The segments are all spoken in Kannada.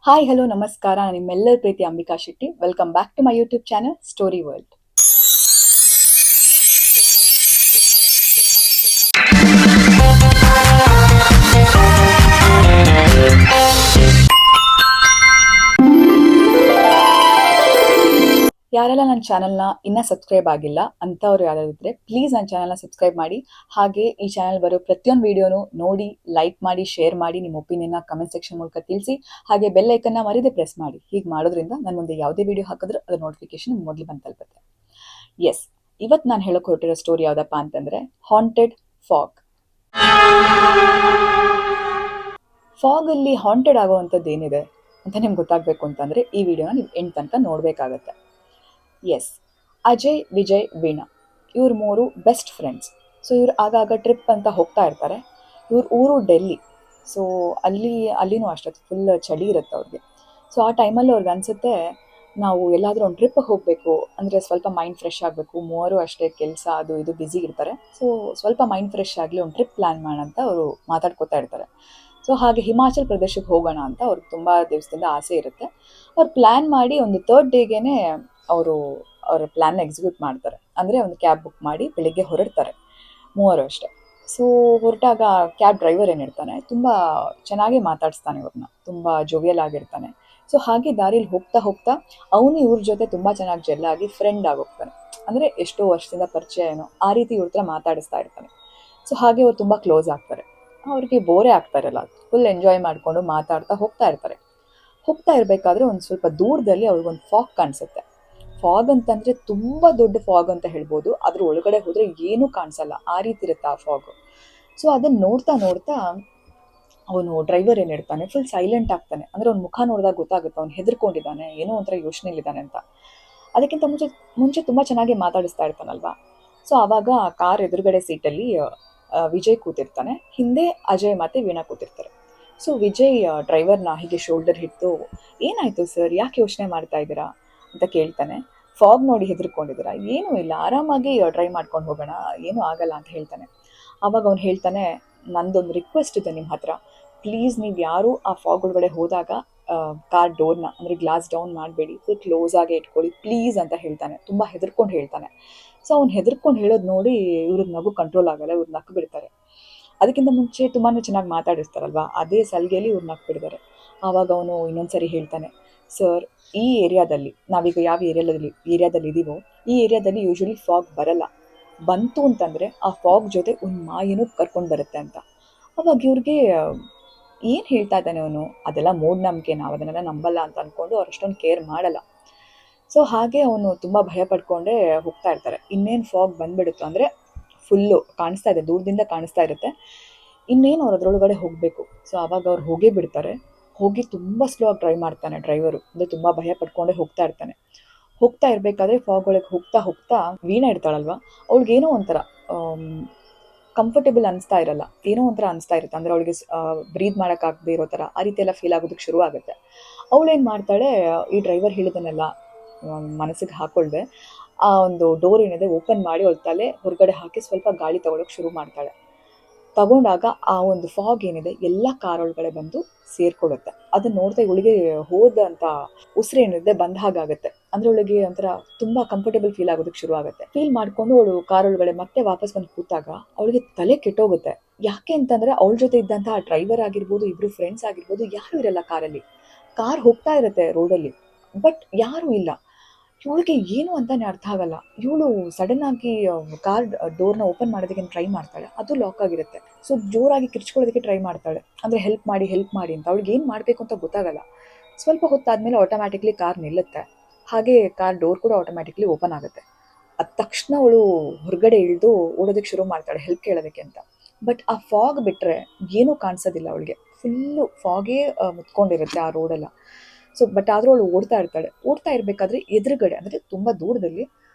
ಹಾಯ್ ಹಲೋ ನಮಸ್ಕಾರ, ನಾನು ನಿಮ್ಮೆಲ್ಲರ ಪ್ರೀತಿ Ambika Shetty. Welcome back to my YouTube channel story world. ಯಾರೆಲ್ಲ ನನ್ನ ಚಾನಲ್ನ ಇನ್ನೂ ಸಬ್ಸ್ಕ್ರೈಬ್ ಆಗಿಲ್ಲ ಅಂಥವ್ರು ಯಾರಾದಿದ್ರೆ ಪ್ಲೀಸ್ ನನ್ನ ಚಾನಲ್ನ ಸಬ್ಸ್ಕ್ರೈಬ್ ಮಾಡಿ. ಹಾಗೆ ಈ ಚಾನಲ್ ಬರೋ ಪ್ರತಿಯೊಂದು ವಿಡಿಯೋನು ನೋಡಿ, ಲೈಕ್ ಮಾಡಿ, ಶೇರ್ ಮಾಡಿ, ನಿಮ್ಮ ಒಪಿನಿಯನ್ನ ಕಮೆಂಟ್ ಸೆಕ್ಷನ್ ಮೂಲಕ ತಿಳಿಸಿ. ಹಾಗೆ ಬೆಲ್ ಐಕನ್ನ ಮರಿದೇ ಪ್ರೆಸ್ ಮಾಡಿ. ಹೀಗೆ ಮಾಡೋದ್ರಿಂದ ನಾನು ಮುಂದೆ ಯಾವುದೇ ವಿಡಿಯೋ ಹಾಕಿದ್ರೂ ಅದರ ನೋಟಿಫಿಕೇಶನ್ ಮೊದಲು ಬಂದು ತಲುಪುತ್ತೆ. ಎಸ್, ಇವತ್ತು ನಾನು ಹೇಳೋಕೆ ಹೊರಟಿರೋ ಸ್ಟೋರಿ ಯಾವುದಪ್ಪ ಅಂತಂದರೆ ಹಾಂಟೆಡ್ ಫಾಗ್. ಫಾಗಲ್ಲಿ ಹಾಂಟೆಡ್ ಆಗೋವಂಥದ್ದು ಏನಿದೆ ಅಂತ ನಿಮ್ಗೆ ಗೊತ್ತಾಗಬೇಕು ಅಂತಂದರೆ ಈ ವಿಡಿಯೋನ ನೀವು ಎಂಡ್ ತನಕ ನೋಡಬೇಕಾಗತ್ತೆ. ಎಸ್, ಅಜಯ್, ವಿಜಯ್, ವೀಣಾ ಇವ್ರು ಮೂರು ಬೆಸ್ಟ್ ಫ್ರೆಂಡ್ಸ್. ಸೊ ಇವ್ರು ಆಗಾಗ ಟ್ರಿಪ್ ಅಂತ ಹೋಗ್ತಾ ಇರ್ತಾರೆ. ಇವ್ರ ಊರು ಡೆಲ್ಲಿ. ಸೊ ಅಲ್ಲಿನೂ ಅಷ್ಟೇ ಫುಲ್ ಚಳಿ ಇರುತ್ತೆ ಅವ್ರಿಗೆ. ಸೊ ಆ ಟೈಮಲ್ಲಿ ಅವ್ರಿಗೆ ಅನಿಸುತ್ತೆ, ನಾವು ಎಲ್ಲಾದರೂ ಒಂದು ಟ್ರಿಪ್ಪಿಗೆ ಹೋಗಬೇಕು ಅಂದರೆ ಸ್ವಲ್ಪ ಮೈಂಡ್ ಫ್ರೆಶ್ ಆಗಬೇಕು. ಮೂವರು ಅಷ್ಟೇ ಕೆಲಸ ಅದು ಇದು ಬ್ಯುಸಿ ಇರ್ತಾರೆ. ಸೊ ಸ್ವಲ್ಪ ಮೈಂಡ್ ಫ್ರೆಶ್ ಆಗಲಿ, ಒಂದು ಟ್ರಿಪ್ ಪ್ಲ್ಯಾನ್ ಮಾಡೋಣ ಅಂತ ಅವರು ಮಾತಾಡ್ಕೋತಾ ಇರ್ತಾರೆ. ಸೊ ಹಾಗೆ ಹಿಮಾಚಲ್ ಪ್ರದೇಶಕ್ಕೆ ಹೋಗೋಣ ಅಂತ ಅವ್ರಿಗೆ ತುಂಬ ದಿವಸದಿಂದ ಆಸೆ ಇರುತ್ತೆ. ಅವ್ರು ಪ್ಲ್ಯಾನ್ ಮಾಡಿ ಒಂದು ಥರ್ಡ್ ಡೇಗೇ ಅವರು ಅವರ ಪ್ಲ್ಯಾನ್ನ ಎಕ್ಸಿಕ್ಯೂಟ್ ಮಾಡ್ತಾರೆ. ಅಂದರೆ ಒಂದು ಕ್ಯಾಬ್ ಬುಕ್ ಮಾಡಿ ಬೆಳಿಗ್ಗೆ ಹೊರಡ್ತಾರೆ, ಮೂವರು ಅಷ್ಟೇ. ಸೊ ಹೊರಟಾಗ ಕ್ಯಾಬ್ ಡ್ರೈವರ್ ಏನಿರ್ತಾನೆ ತುಂಬ ಚೆನ್ನಾಗಿ ಮಾತಾಡಿಸ್ತಾನೆ ಇವ್ರನ್ನ, ತುಂಬ ಜೋವಿಯಲ್ ಆಗಿರ್ತಾನೆ. ಸೊ ಹಾಗೆ ದಾರಿಲಿ ಹೋಗ್ತಾ ಹೋಗ್ತಾ ಅವನು ಇವ್ರ ಜೊತೆ ತುಂಬ ಚೆನ್ನಾಗಿ ಜೆಲ್ಲಾಗಿ ಫ್ರೆಂಡ್ ಆಗೋಗ್ತಾನೆ. ಅಂದರೆ ಎಷ್ಟೋ ವರ್ಷದಿಂದ ಪರಿಚಯ ಏನೋ ಆ ರೀತಿ ಇವ್ರ ಹತ್ರ ಮಾತಾಡಿಸ್ತಾ ಇರ್ತಾನೆ. ಸೊ ಹಾಗೆ ಅವ್ರು ತುಂಬ ಕ್ಲೋಸ್ ಆಗ್ತಾರೆ. ಅವ್ರಿಗೆ ಬೋರೇ ಆಗ್ತಾ ಇರಲ್ಲ, ಫುಲ್ ಎಂಜಾಯ್ ಮಾಡಿಕೊಂಡು ಮಾತಾಡ್ತಾ ಹೋಗ್ತಾ ಇರ್ತಾರೆ. ಹೋಗ್ತಾ ಇರಬೇಕಾದ್ರೆ ಒಂದು ಸ್ವಲ್ಪ ದೂರದಲ್ಲಿ ಅವ್ರಿಗೊಂದು ಫಾಗ್ ಕಾಣಿಸುತ್ತೆ. ಫಾಗ್ ಅಂತಂದರೆ ತುಂಬ ದೊಡ್ಡ ಫಾಗ್ ಅಂತ ಹೇಳ್ಬೋದು. ಅದ್ರ ಒಳಗಡೆ ಹೋದರೆ ಏನೂ ಕಾಣಿಸಲ್ಲ, ಆ ರೀತಿ ಇರುತ್ತೆ ಆ ಫಾಗು. ಸೊ ಅದನ್ನು ನೋಡ್ತಾ ನೋಡ್ತಾ ಅವನು ಡ್ರೈವರ್ ಏನಿರ್ತಾನೆ ಫುಲ್ ಸೈಲೆಂಟ್ ಆಗ್ತಾನೆ. ಅಂದರೆ ಅವ್ನ ಮುಖ ನೋಡಿದಾಗ ಗೊತ್ತಾಗುತ್ತೆ ಅವ್ನು ಹೆದರ್ಕೊಂಡಿದ್ದಾನೆ, ಏನೋ ಒಂಥರ ಯೋಚನೆಯಲ್ಲಿದ್ದಾನೆ ಅಂತ. ಅದಕ್ಕಿಂತ ಮುಂಚೆ ತುಂಬ ಚೆನ್ನಾಗಿ ಮಾತಾಡಿಸ್ತಾ ಇರ್ತಾನಲ್ವಾ. ಸೊ ಆವಾಗ ಕಾರ್ ಎದುರುಗಡೆ ಸೀಟಲ್ಲಿ ವಿಜಯ್ ಕೂತಿರ್ತಾನೆ, ಹಿಂದೆ ಅಜಯ್ ಮತ್ತು ವೀಣಾ ಕೂತಿರ್ತಾರೆ. ಸೊ ವಿಜಯ್ ಡ್ರೈವರ್ನ ಹೀಗೆ ಶೋಲ್ಡರ್ ಹಿಡಿದು, ಏನಾಯಿತು ಸರ್, ಯಾಕೆ ಯೋಚನೆ ಮಾಡ್ತಾ ಇದ್ದೀರಾ ಅಂತ ಕೇಳ್ತಾನೆ. ಫಾಗ್ ನೋಡಿ ಹೆದರ್ಕೊಂಡಿದ್ದೀರಾ? ಏನೂ ಇಲ್ಲ, ಆರಾಮಾಗಿ ಡ್ರೈವ್ ಮಾಡ್ಕೊಂಡು ಹೋಗೋಣ, ಏನೂ ಆಗಲ್ಲ ಅಂತ ಹೇಳ್ತಾನೆ. ಆವಾಗ ಅವ್ನು ಹೇಳ್ತಾನೆ, ನಂದೊಂದು ರಿಕ್ವೆಸ್ಟ್ ಇದೆ ನಿಮ್ಮ ಹತ್ರ. ಪ್ಲೀಸ್ ನೀವು ಯಾರೂ ಆ ಫಾಗ್ ಒಳಗಡೆ ಹೋದಾಗ ಕಾರ್ ಡೋರ್ನ ಅಂದರೆ ಗ್ಲಾಸ್ ಡೌನ್ ಮಾಡಬೇಡಿ, ಫುಲ್ ಕ್ಲೋಸ್ ಆಗಿ ಇಟ್ಕೊಳ್ಳಿ ಪ್ಲೀಸ್ ಅಂತ ಹೇಳ್ತಾನೆ. ತುಂಬ ಹೆದರ್ಕೊಂಡು ಹೇಳ್ತಾನೆ. ಸೊ ಅವ್ನು ಹೆದರ್ಕೊಂಡು ಹೇಳೋದು ನೋಡಿ ಇವ್ರಿಗೆ ನಗು ಕಂಟ್ರೋಲ್ ಆಗಲ್ಲ, ಇವ್ರು ನಕ್ಕು ಬಿಡ್ತಾರೆ. ಅದಕ್ಕಿಂತ ಮುಂಚೆ ತುಂಬಾ ಚೆನ್ನಾಗಿ ಮಾತಾಡಿಸ್ತಾರಲ್ವ, ಅದೇ ಸಲಿಗೆಯಲ್ಲಿ ಇವ್ರು ನಕ್ಕು ಬಿಡ್ತಾರೆ. ಆವಾಗ ಅವನು ಇನ್ನೊಂದ್ಸರಿ ಹೇಳ್ತಾನೆ, ಸರ್, ಈ ಏರಿಯಾದಲ್ಲಿ ನಾವೀಗ ಯಾವ ಏರಿಯಾದಲ್ಲಿ ಇದ್ದೀವೋ ಈ ಏರಿಯಾದಲ್ಲಿ ಯೂಶ್ವಲಿ ಫಾಗ್ ಬರಲ್ಲ. ಬಂತು ಅಂತಂದರೆ ಆ ಫಾಗ್ ಜೊತೆ ಒಂದು ಮಾಯಿನೂ ಕರ್ಕೊಂಡು ಬರುತ್ತೆ ಅಂತ. ಅವಾಗ ಇವ್ರಿಗೆ ಏನು ಹೇಳ್ತಾ ಇದ್ದಾನೆ ಅವನು, ಅದೆಲ್ಲ ಮೂಢನಂಬಿಕೆ, ನಾವು ಅದನ್ನೆಲ್ಲ ನಂಬಲ್ಲ ಅಂತ ಅಂದ್ಕೊಂಡು ಅವ್ರು ಅಷ್ಟೊಂದು ಕೇರ್ ಮಾಡಲ್ಲ. ಸೊ ಹಾಗೆ ಅವನು ತುಂಬ ಭಯ ಪಡ್ಕೊಂಡೇ ಹೋಗ್ತಾ ಇರ್ತಾರೆ. ಇನ್ನೇನು ಫಾಗ್ ಬಂದುಬಿಡುತ್ತೋ ಅಂದರೆ ಫುಲ್ಲು ಕಾಣಿಸ್ತಾ ಇದೆ, ದೂರದಿಂದ ಕಾಣಿಸ್ತಾ ಇರುತ್ತೆ, ಇನ್ನೇನು ಅವ್ರು ಅದರೊಳಗಡೆ ಹೋಗಬೇಕು. ಸೊ ಆವಾಗ ಅವ್ರು ಹೋಗೇ ಬಿಡ್ತಾರೆ. ಹೋಗಿ ತುಂಬ ಸ್ಲೋ ಆಗಿ ಡ್ರೈವ್ ಮಾಡ್ತಾನೆ ಡ್ರೈವರು, ಅಂದರೆ ತುಂಬ ಭಯ ಪಡ್ಕೊಂಡೇ ಹೋಗ್ತಾ ಇರ್ತಾನೆ. ಹೋಗ್ತಾ ಇರಬೇಕಾದ್ರೆ ಫಾಗ್ ಒಳಗೆ ಹೋಗ್ತಾ ಹೋಗ್ತಾ ವೀಣಾ ಇರ್ತಾಳಲ್ವ, ಅವಳಿಗೇನೋ ಒಂಥರ ಕಂಫರ್ಟೇಬಲ್ ಅನಿಸ್ತಾ ಇರಲ್ಲ, ಏನೋ ಒಂಥರ ಅನಿಸ್ತಾ ಇರುತ್ತೆ. ಅಂದರೆ ಅವಳಿಗೆ ಬ್ರೀತ್ ಮಾಡೋಕ್ಕಾಗದೇ ಇರೋ ಥರ ಆ ರೀತಿ ಎಲ್ಲ ಫೀಲ್ ಆಗೋದಕ್ಕೆ ಶುರು ಆಗುತ್ತೆ. ಅವಳೇನು ಮಾಡ್ತಾಳೆ, ಈ ಡ್ರೈವರ್ ಹೇಳಿದನ್ನೆಲ್ಲ ಮನಸ್ಸಿಗೆ ಹಾಕ್ಕೊಳ್ದೆ ಆ ಒಂದು ಡೋರ್ ಏನಿದೆ ಓಪನ್ ಮಾಡಿ ಅವಳ ತಲೆ ಹೊರಗಡೆ ಹಾಕಿ ಸ್ವಲ್ಪ ಗಾಳಿ ತಗೊಳ್ಳೋಕೆ ಶುರು ಮಾಡ್ತಾಳೆ. ತಗೊಂಡಾಗ ಆ ಒಂದು ಫಾಗ್ ಏನಿದೆ ಎಲ್ಲ ಕಾರ್ ಒಳಗಡೆ ಬಂದು ಸೇರ್ಕೊಳ್ಳುತ್ತೆ. ಅದನ್ನ ನೋಡ್ತಾ ಇವಳಿಗೆ ಹೋದಂಥ ಉಸಿರು ಏನಿದೆ ಬಂದ ಹಾಗಾಗುತ್ತೆ. ಅಂದರೆ ಅವಳಿಗೆ ಒಂಥರ ತುಂಬ ಕಂಫರ್ಟೇಬಲ್ ಫೀಲ್ ಆಗೋದಕ್ಕೆ ಶುರು ಆಗುತ್ತೆ. ಫೀಲ್ ಮಾಡಿಕೊಂಡು ಅವಳು ಕಾರ್ ಒಳಗಡೆ ಮತ್ತೆ ವಾಪಸ್ ಬಂದು ಕೂತಾಗ ಅವಳಿಗೆ ತಲೆ ಕೆಟ್ಟೋಗುತ್ತೆ. ಯಾಕೆ ಅಂತಂದರೆ ಅವಳ ಜೊತೆ ಇದ್ದಂತಹ ಡ್ರೈವರ್ ಆಗಿರ್ಬೋದು, ಇಬ್ಬರು ಫ್ರೆಂಡ್ಸ್ ಆಗಿರ್ಬೋದು, ಯಾರೂ ಇರಲ್ಲ ಕಾರಲ್ಲಿ. ಕಾರ್ ಹೋಗ್ತಾ ಇರುತ್ತೆ ರೋಡಲ್ಲಿ, ಬಟ್ ಯಾರೂ ಇಲ್ಲ. ಇವಳಿಗೆ ಏನು ಅಂತಲೇ ಅರ್ಥ ಆಗಲ್ಲ. ಇವಳು ಸಡನ್ನಾಗಿ ಕಾರ್ ಡೋರ್ನ ಓಪನ್ ಮಾಡೋದಕ್ಕೆ ಟ್ರೈ ಮಾಡ್ತಾಳೆ, ಅದು ಲಾಕ್ ಆಗಿರುತ್ತೆ. ಸೊ ಜೋರಾಗಿ ಕಿರ್ಚ್ಕೊಳ್ಳೋದಕ್ಕೆ ಟ್ರೈ ಮಾಡ್ತಾಳೆ, ಅಂದರೆ ಹೆಲ್ಪ್ ಮಾಡಿ ಅಂತ. ಅವಳಿಗೆ ಏನು ಮಾಡಬೇಕು ಅಂತ ಗೊತ್ತಾಗಲ್ಲ. ಸ್ವಲ್ಪ ಹೊತ್ತಾದಮೇಲೆ ಆಟೋಮ್ಯಾಟಿಕ್ಲಿ ಕಾರ್ ನಿಲ್ಲುತ್ತೆ. ಹಾಗೆ ಕಾರ್ ಡೋರ್ ಕೂಡ ಆಟೋಮ್ಯಾಟಿಕ್ಲಿ ಓಪನ್ ಆಗುತ್ತೆ. ಅದ ತಕ್ಷಣ ಅವಳು ಹೊರಗಡೆ ಇಳಿದು ಓಡೋದಕ್ಕೆ ಶುರು ಮಾಡ್ತಾಳೆ ಹೆಲ್ಪ್ ಕೇಳೋದಕ್ಕೆ ಅಂತ. ಬಟ್ ಆ ಫಾಗ್ ಬಿಟ್ಟರೆ ಏನೂ ಕಾಣಿಸೋದಿಲ್ಲ ಅವಳಿಗೆ, ಫುಲ್ಲು ಫಾಗೇ ಮುತ್ಕೊಂಡಿರುತ್ತೆ ಆ ರೋಡೆಲ್ಲ. ಸೊ ಬಟ್ ಆದರೂ ಅವಳು ಓಡ್ತಾ ಇರಬೇಕಾದ್ರೆ ಎದುರುಗಡೆ ಅಂದರೆ ತುಂಬ ದೂರದಲ್ಲಿ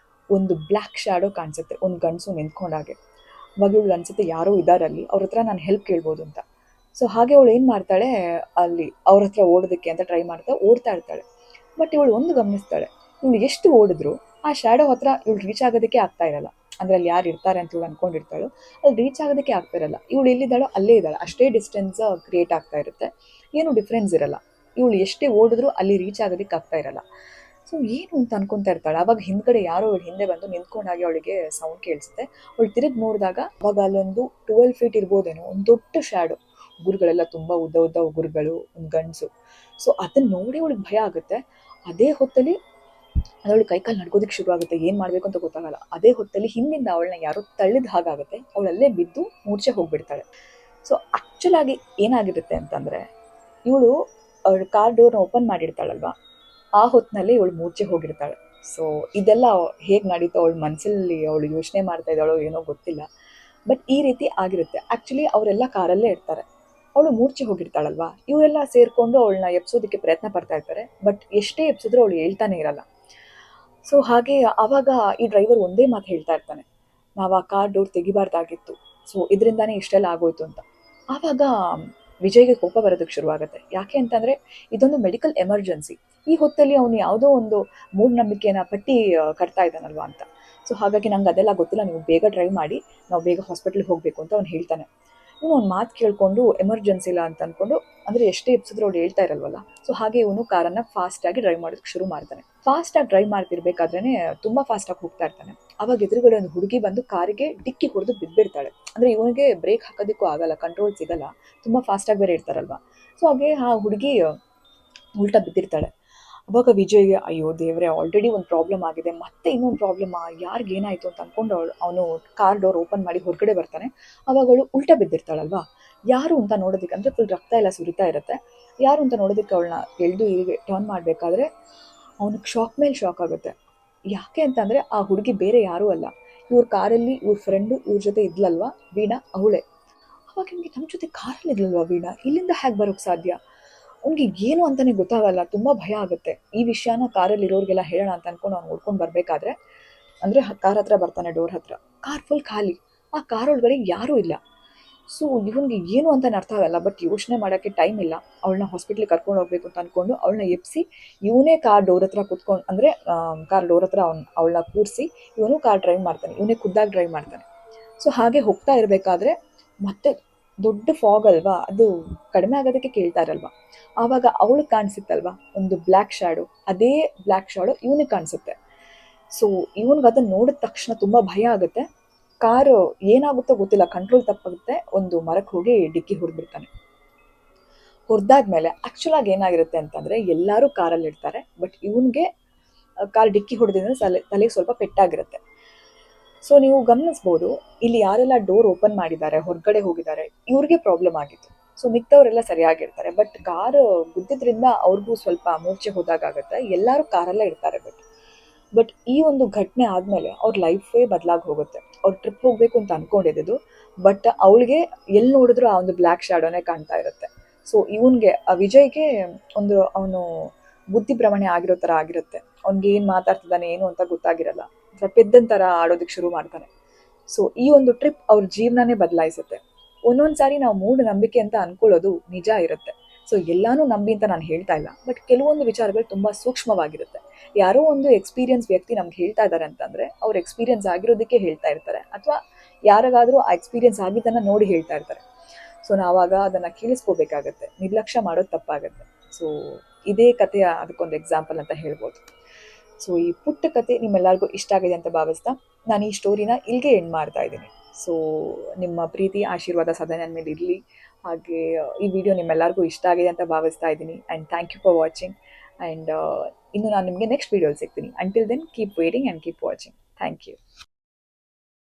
ಒಂದು ಬ್ಲ್ಯಾಕ್ ಶ್ಯಾಡೋ ಕಾಣಿಸುತ್ತೆ, ಒಂದು ಗಂಡಸು ನಿಂತ್ಕೊಂಡಾಗೆ. ಅವಾಗ ಇವಳು ಅನಿಸುತ್ತೆ ಯಾರೋ ಇದ್ದಾರಲ್ಲಿ, ಅವ್ರ ಹತ್ರ ನಾನು ಹೆಲ್ಪ್ ಕೇಳ್ಬೋದು ಅಂತ. ಸೊ ಹಾಗೆ ಅವಳು ಏನು ಮಾಡ್ತಾಳೆ, ಅಲ್ಲಿ ಅವ್ರ ಹತ್ರ ಓಡೋದಕ್ಕೆ ಅಂತ ಟ್ರೈ ಓಡ್ತಾ ಇರ್ತಾಳೆ. ಬಟ್ ಇವಳು ಒಂದು ಗಮನಿಸ್ತಾಳೆ, ಇವಳು ಎಷ್ಟು ಓಡಿದ್ರು ಆ ಶ್ಯಾಡೋ ಹತ್ರ ಇವಳು ರೀಚ್ ಆಗೋದಕ್ಕೆ ಆಗ್ತಾ ಇರಲ್ಲ. ಅಂದರೆ ಅಲ್ಲಿ ಯಾರು ಇರ್ತಾರೆ ಅಂತ ಇವಳು ಅಂದ್ಕೊಂಡಿರ್ತಾಳೋ ಅಲ್ಲಿ ರೀಚ್ ಆಗೋದಕ್ಕೆ ಆಗ್ತಾ ಇರಲ್ಲ. ಇವಳು ಎಲ್ಲಿದ್ದಾಳೋ ಅಲ್ಲೇ ಇದ್ದಾಳೆ, ಅಷ್ಟೇ ಡಿಸ್ಟೆನ್ಸ್ ಕ್ರಿಯೇಟ್ ಆಗ್ತಾ ಇರುತ್ತೆ, ಏನೂ ಡಿಫ್ರೆನ್ಸ್ ಇರಲ್ಲ. ಇವಳು ಎಷ್ಟೇ ಓಡಿದ್ರು ಅಲ್ಲಿ ರೀಚ್ ಆಗೋದಕ್ಕೆ ಆಗ್ತಾ ಇರಲ್ಲ. ಸೊ ಏನು ಅಂತ ಅನ್ಕೊಂತಾ ಇರ್ತಾಳೆ. ಅವಾಗ ಹಿಂದ್ಗಡೆ ಯಾರೋ ಅವಳು ಹಿಂದೆ ಬಂದು ನಿಂತ್ಕೊಂಡಾಗಿ ಅವಳಿಗೆ ಸೌಂಡ್ ಕೇಳಿಸುತ್ತೆ. ಅವಳು ತಿರುಗಿ ನೋಡಿದಾಗ ಅವಾಗ ಅಲ್ಲೊಂದು 12 ಫೀಟ್ ಇರ್ಬೋದೇನೋ ಒಂದು ದೊಡ್ಡ ಶ್ಯಾಡೋ, ಉಗುರುಗಳೆಲ್ಲ ತುಂಬ ಉದ್ದ ಉದ್ದ ಉಗುರುಗಳು, ಒಂದು ಗಂಡಸು. ಸೊ ಅದನ್ನ ನೋಡಿ ಅವಳಿಗೆ ಭಯ ಆಗುತ್ತೆ. ಅದೇ ಹೊತ್ತಲ್ಲಿ ಅದವಳು ಕೈಕಾಲು ನಡ್ಕೋದಕ್ಕೆ ಶುರು ಆಗುತ್ತೆ, ಏನು ಮಾಡಬೇಕು ಅಂತ ಗೊತ್ತಾಗಲ್ಲ. ಅದೇ ಹೊತ್ತಲ್ಲಿ ಹಿಂದಿಂದ ಅವಳನ್ನ ಯಾರೋ ತಳ್ಳಿದ ಹಾಗಾಗುತ್ತೆ, ಅವಳಲ್ಲೇ ಬಿದ್ದು ಮೂರ್ಛೆ ಹೋಗ್ಬಿಡ್ತಾಳೆ. ಸೊ ಆಕ್ಚುಲ್ ಆಗಿ ಏನಾಗಿರುತ್ತೆ ಅಂತಂದ್ರೆ, ಇವಳು ಅವಳ ಕಾರ್ ಡೋರ್ನ ಓಪನ್ ಮಾಡಿರ್ತಾಳಲ್ವಾ, ಆ ಹೊತ್ತಿನಲ್ಲಿ ಇವಳು ಮೂರ್ಛೆ ಹೋಗಿರ್ತಾಳೆ. ಸೊ ಇದೆಲ್ಲ ಹೇಗೆ ನಡೀತೋ ಅವಳ ಮನಸ್ಸಲ್ಲಿ ಅವಳು ಯೋಚನೆ ಮಾಡ್ತಾ ಇದ್ದಾಳೋ ಏನೋ ಗೊತ್ತಿಲ್ಲ, ಬಟ್ ಈ ರೀತಿ ಆಗಿರುತ್ತೆ. ಆ್ಯಕ್ಚುಲಿ ಅವರೆಲ್ಲ ಕಾರಲ್ಲೇ ಇರ್ತಾರೆ, ಅವಳು ಮೂರ್ಛೆ ಹೋಗಿರ್ತಾಳಲ್ವಾ, ಇವರೆಲ್ಲ ಸೇರಿಕೊಂಡು ಅವಳನ್ನ ಎಬ್ಸೋದಕ್ಕೆ ಪ್ರಯತ್ನ ಪಡ್ತಾ ಇರ್ತಾರೆ. ಬಟ್ ಎಷ್ಟೇ ಎಬ್ಸಿದ್ರೂ ಅವಳು ಹೇಳ್ತಾನೆ ಇರಲ್ಲ. ಸೊ ಹಾಗೆ ಆವಾಗ ಈ ಡ್ರೈವರ್ ಒಂದೇ ಮಾತು ಹೇಳ್ತಾ ಇರ್ತಾನೆ, ನಾವು ಆ ಕಾರ್ ಡೋರ್ ತೆಗಿಬಾರ್ದಾಗಿತ್ತು, ಸೊ ಇದರಿಂದಾನೇ ಇಷ್ಟೆಲ್ಲ ಆಗೋಯ್ತು ಅಂತ. ಆವಾಗ ವಿಜಯ್ಗೆ ಕೋಪ ಬರೋದಕ್ಕೆ ಶುರುವಾಗುತ್ತೆ. ಯಾಕೆ ಅಂತಂದರೆ ಇದೊಂದು ಮೆಡಿಕಲ್ ಎಮರ್ಜೆನ್ಸಿ, ಈ ಹೊತ್ತಲ್ಲಿ ಅವನು ಯಾವುದೋ ಒಂದು ಮೂಢನಂಬಿಕೆನ ಪಟ್ಟಿ ಕಟ್ತಾ ಇದ್ದಾನಲ್ವಾ ಅಂತ. ಸೊ ಹಾಗಾಗಿ ನಂಗೆ ಅದೆಲ್ಲ ಗೊತ್ತಿಲ್ಲ, ನೀವು ಬೇಗ ಡ್ರೈವ್ ಮಾಡಿ, ನಾವು ಬೇಗ ಹಾಸ್ಪಿಟ್ಲಿಗೆ ಹೋಗಬೇಕು ಅಂತ ಅವ್ನು ಹೇಳ್ತಾನೆ. ಇವನು ಒಂದು ಮಾತು ಕೇಳಿಕೊಂಡು ಎಮರ್ಜೆನ್ಸಿ ಇಲ್ಲ ಅಂತ ಅಂದ್ಕೊಂಡು, ಅಂದರೆ ಎಷ್ಟೇ ಎಪ್ಸಿದ್ರು ಅವ್ರು ಹೇಳ್ತಾ ಇರಲ್ವಲ್ಲ, ಸೊ ಹಾಗೆ ಇವನು ಕಾರನ್ನು ಫಾಸ್ಟಾಗಿ ಡ್ರೈವ್ ಮಾಡೋದಕ್ಕೆ ಶುರು ಮಾಡ್ತಾನೆ. ಫಾಸ್ಟಾಗಿ ಡ್ರೈವ್ ಮಾಡ್ತಿರ್ಬೇಕಾದ್ರೇ ತುಂಬ ಫಾಸ್ಟಾಗಿ ಹೋಗ್ತಾ ಇರ್ತಾನೆ. ಅವಾಗ ಎದುರುಗಡೆ ಒಂದು ಹುಡುಗಿ ಬಂದು ಕಾರಿಗೆ ಡಿಕ್ಕಿ ಹೊಡೆದು ಬಿದ್ದುಬಿಡ್ತಾಳೆ. ಅಂದರೆ ಇವನಿಗೆ ಬ್ರೇಕ್ ಹಾಕೋದಕ್ಕೂ ಆಗಲ್ಲ, ಕಂಟ್ರೋಲ್ ಸಿಗಲ್ಲ, ತುಂಬ ಫಾಸ್ಟಾಗಿ ಬೇರೆ ಇರ್ತಾರಲ್ವ. ಸೊ ಹಾಗೆ ಆ ಹುಡುಗಿ ಉಲ್ಟಾ ಬಿದ್ದಿರ್ತಾಳೆ. ಅವಾಗ ವಿಜಯ್ಗೆ ಅಯ್ಯೋ ದೇವ್ರೆ, ಆಲ್ರೆಡಿ ಒಂದು ಪ್ರಾಬ್ಲಮ್ ಆಗಿದೆ, ಮತ್ತೆ ಇನ್ನೊಂದು ಪ್ರಾಬ್ಲಮಾ, ಯಾರಿಗೇನಾಯಿತು ಅಂತ ಅಂದ್ಕೊಂಡು ಅವನು ಕಾರ್ ಡೋರ್ ಓಪನ್ ಮಾಡಿ ಹೊರಗಡೆ ಬರ್ತಾನೆ. ಅವಾಗ ಅವಳು ಉಲ್ಟಾ ಬಿದ್ದಿರ್ತಾಳಲ್ವಾ, ಯಾರು ಅಂತ ನೋಡೋದಕ್ಕೆ, ಅಂದರೆ ಫುಲ್ ರಕ್ತ ಎಲ್ಲ ಸುರಿತಾ ಇರುತ್ತೆ, ಯಾರು ಅಂತ ನೋಡೋದಕ್ಕೆ ಅವಳನ್ನ ಎಳೆದು ಹೀಗೆ ಟರ್ನ್ ಮಾಡಬೇಕಾದ್ರೆ ಅವನಿಗೆ ಶಾಕ್ ಮೇಲೆ ಶಾಕ್ ಆಗುತ್ತೆ. ಯಾಕೆ ಅಂತಂದರೆ ಆ ಹುಡುಗಿ ಬೇರೆ ಯಾರೂ ಅಲ್ಲ, ಇವ್ರ ಕಾರಲ್ಲಿ ಇವ್ರ ಫ್ರೆಂಡು ಇವ್ರ ಜೊತೆ ಇದ್ಲಲ್ವಾ ವೀಣಾ, ಅವಳೇ. ಅವಾಗ ನಿಮಗೆ ನಮ್ಮ ಜೊತೆ ಕಾರಲ್ಲಿ ಇದ್ಲಲ್ವಾ ವೀಣಾ, ಇಲ್ಲಿಂದ ಹೇಗೆ ಬರೋಕ್ಕೆ ಸಾಧ್ಯ? ಅವ್ನಿಗೆ ಏನು ಅಂತಲೇ ಗೊತ್ತಾಗಲ್ಲ, ತುಂಬ ಭಯ ಆಗುತ್ತೆ. ಈ ವಿಷಯನ ಕಾರಲ್ಲಿ ಇರೋರಿಗೆಲ್ಲ ಹೇಳೋಣ ಅಂತ ಅಂದ್ಕೊಂಡು ಅವ್ನು ಓಡ್ಕೊಂಡು ಬರಬೇಕಾದ್ರೆ, ಅಂದರೆ ಕಾರ್ ಹತ್ರ ಬರ್ತಾನೆ, ಡೋರ್ ಹತ್ರ, ಕಾರ್ ಫುಲ್ ಖಾಲಿ, ಆ ಕಾರ್ ಒಳಗಡೆ ಯಾರೂ ಇಲ್ಲ. ಸೊ ಇವನಿಗೆ ಏನು ಅಂತಲೇ ಅರ್ಥ ಆಗಲ್ಲ, ಬಟ್ ಯೋಚನೆ ಮಾಡೋಕ್ಕೆ ಟೈಮ್ ಇಲ್ಲ. ಅವಳನ್ನ ಹಾಸ್ಪಿಟ್ಲಿಗೆ ಕರ್ಕೊಂಡು ಹೋಗ್ಬೇಕು ಅಂತ ಅಂದ್ಕೊಂಡು ಅವಳನ್ನ ಎಬ್ಬಿಸಿ ಇವನೇ ಕಾರ್ ಡೋರ್ ಹತ್ರ ಕುತ್ಕೊಂಡು, ಅಂದರೆ ಕಾರ್ ಡೋರ್ ಹತ್ರ ಅವಳನ್ನ ಕೂರಿಸಿ ಇವನು ಕಾರ್ ಡ್ರೈವ್ ಮಾಡ್ತಾನೆ, ಇವನೇ ಖುದ್ದಾಗಿ ಡ್ರೈವ್ ಮಾಡ್ತಾನೆ. ಸೊ ಹಾಗೆ ಹೋಗ್ತಾ ಇರಬೇಕಾದ್ರೆ ಮತ್ತೆ ದೊಡ್ಡ ಫಾಗ್ ಅಲ್ವಾ, ಅದು ಕಡಿಮೆ ಆಗೋದಕ್ಕೆ ಕೇಳ್ತಾ ಇರಲ್ವಾ, ಆವಾಗ ಅವಳು ಕಾಣಿಸುತ್ತಲ್ವಾ ಒಂದು ಬ್ಲ್ಯಾಕ್ ಶ್ಯಾಡೋ, ಅದೇ ಬ್ಲ್ಯಾಕ್ ಶ್ಯಾಡೋ ಇವನಿಗೆ ಕಾಣಿಸುತ್ತೆ. ಸೊ ಇವನಿಗೆ ಅದನ್ನು ನೋಡಿದ ತಕ್ಷಣ ತುಂಬ ಭಯ ಆಗುತ್ತೆ. ಕಾರು ಏನಾಗುತ್ತೋ ಗೊತ್ತಿಲ್ಲ, ಕಂಟ್ರೋಲ್ ತಪ್ಪಾಗುತ್ತೆ, ಒಂದು ಮರಕ್ಕೆ ಹೋಗಿ ಡಿಕ್ಕಿ ಹೊಡೆದ್ಬಿಡ್ತಾನೆ. ಹೊಡೆದಾದ್ಮೇಲೆ ಆ್ಯಕ್ಚುಲಾಗಿ ಏನಾಗಿರುತ್ತೆ ಅಂತಂದರೆ, ಎಲ್ಲರೂ ಕಾರಲ್ಲಿ ಇರ್ತಾರೆ, ಬಟ್ ಇವನಿಗೆ ಕಾರ್ ಡಿಕ್ಕಿ ಹೊಡೆದಿದ್ರೆ ತಲೆಗೆ ಸ್ವಲ್ಪ ಪೆಟ್ಟಾಗಿರುತ್ತೆ. ಸೊ ನೀವು ಗಮನಿಸ್ಬೋದು, ಇಲ್ಲಿ ಯಾರೆಲ್ಲ ಡೋರ್ ಓಪನ್ ಮಾಡಿದ್ದಾರೆ, ಹೊರಗಡೆ ಹೋಗಿದ್ದಾರೆ, ಇವ್ರಿಗೆ ಪ್ರಾಬ್ಲಮ್ ಆಗಿತ್ತು. ಸೊ ಮಿಕ್ಕವರೆಲ್ಲ ಸರಿಯಾಗಿರ್ತಾರೆ, ಬಟ್ ಕಾರ್ ಗುದ್ದಿದ್ರಿಂದ ಅವ್ರಿಗೂ ಸ್ವಲ್ಪ ಮೂರ್ಛೆ ಹೋದಾಗುತ್ತೆ. ಎಲ್ಲರೂ ಕಾರಲ್ಲೇ ಇರ್ತಾರೆ. ಬಟ್ ಈ ಒಂದು ಘಟನೆ ಆದಮೇಲೆ ಅವ್ರ ಲೈಫೇ ಬದಲಾಗಿ ಹೋಗುತ್ತೆ. ಅವ್ರು ಟ್ರಿಪ್ ಹೋಗಬೇಕು ಅಂತ ಅಂದ್ಕೊಂಡಿದ್ದು, ಬಟ್ ಅವಳಿಗೆ ಎಲ್ಲಿ ನೋಡಿದ್ರು ಆ ಒಂದು ಬ್ಲ್ಯಾಕ್ ಶ್ಯಾಡೋನೇ ಕಾಣ್ತಾ ಇರುತ್ತೆ. ಸೊ ಇವನಿಗೆ, ವಿಜಯ್ಗೆ ಒಂದು ಅವನು ಬುದ್ಧಿ ಭ್ರಮಣೆ ಆಗಿರೋ ಥರ ಆಗಿರುತ್ತೆ. ಅವ್ನಿಗೆ ಏನು ಮಾತಾಡ್ತಿದ್ದಾನೆ ಏನು ಅಂತ ಗೊತ್ತಾಗಿರಲ್ಲ, ಪೆದ್ದನ್ ಥರ ಆಡೋದಕ್ಕೆ ಶುರು ಮಾಡ್ತಾನೆ. ಸೊ ಈ ಒಂದು ಟ್ರಿಪ್ ಅವ್ರ ಜೀವನನೇ ಬದಲಾಯಿಸುತ್ತೆ. ಒಂದೊಂದು ಸಾರಿ ನಾವು ಮೂಢನಂಬಿಕೆ ಅಂತ ಅಂದ್ಕೊಳ್ಳೋದು ನಿಜ ಇರುತ್ತೆ. ಸೊ ಎಲ್ಲಾನು ನಂಬಿ ಅಂತ ನಾನು ಹೇಳ್ತಾ ಇಲ್ಲ, ಬಟ್ ಕೆಲವೊಂದು ವಿಚಾರಗಳು ತುಂಬ ಸೂಕ್ಷ್ಮವಾಗಿರುತ್ತೆ. ಯಾರೋ ಒಂದು ಎಕ್ಸ್ಪೀರಿಯನ್ಸ್ ವ್ಯಕ್ತಿ ನಮ್ಗೆ ಹೇಳ್ತಾ ಇದ್ದಾರೆ ಅಂತಂದರೆ, ಅವ್ರು ಎಕ್ಸ್ಪೀರಿಯನ್ಸ್ ಆಗಿರೋದಕ್ಕೆ ಹೇಳ್ತಾ ಇರ್ತಾರೆ, ಅಥವಾ ಯಾರಿಗಾದರೂ ಆ ಎಕ್ಸ್ಪೀರಿಯನ್ಸ್ ಆಗಿದ್ದನ್ನು ನೋಡಿ ಹೇಳ್ತಾ ಇರ್ತಾರೆ. ಸೊ ನಾವಾಗ ಅದನ್ನು ಕೇಳಿಸ್ಕೋಬೇಕಾಗತ್ತೆ, ನಿರ್ಲಕ್ಷ್ಯ ಮಾಡೋದು ತಪ್ಪಾಗುತ್ತೆ. ಸೊ ಇದೇ ಕಥೆಯ ಅದಕ್ಕೊಂದು ಎಕ್ಸಾಂಪಲ್ ಅಂತ ಹೇಳ್ಬೋದು. ಸೊ ಈ ಪುಟ್ಟ ಕತೆ ನಿಮ್ಮೆಲ್ಲರಿಗೂ ಇಷ್ಟ ಆಗಿದೆ ಅಂತ ಭಾವಿಸ್ತಾ ನಾನು ಈ ಸ್ಟೋರಿನ ಇಲ್ಲಿಗೆ ಎಂಡ್ ಮಾಡ್ತಾ ಇದ್ದೀನಿ. ಸೊ ನಿಮ್ಮ ಪ್ರೀತಿ ಆಶೀರ್ವಾದ ಸದಾ ನನ್ನ ಮೇಲೆ ಇರಲಿ. ಹಾಗೆ ಈ ವಿಡಿಯೋ ನಿಮ್ಮೆಲ್ಲರಿಗೂ ಇಷ್ಟ ಆಗಿದೆ ಅಂತ ಭಾವಿಸ್ತಾ ಇದ್ದೀನಿ. And thank you for watching. And ಇನ್ನು ನಾನು ನಿಮಗೆ ನೆಕ್ಸ್ಟ್ ವೀಡಿಯೋಲಿ ಸಿಗ್ತೀನಿ. Until then keep waiting and keep watching. Thank you.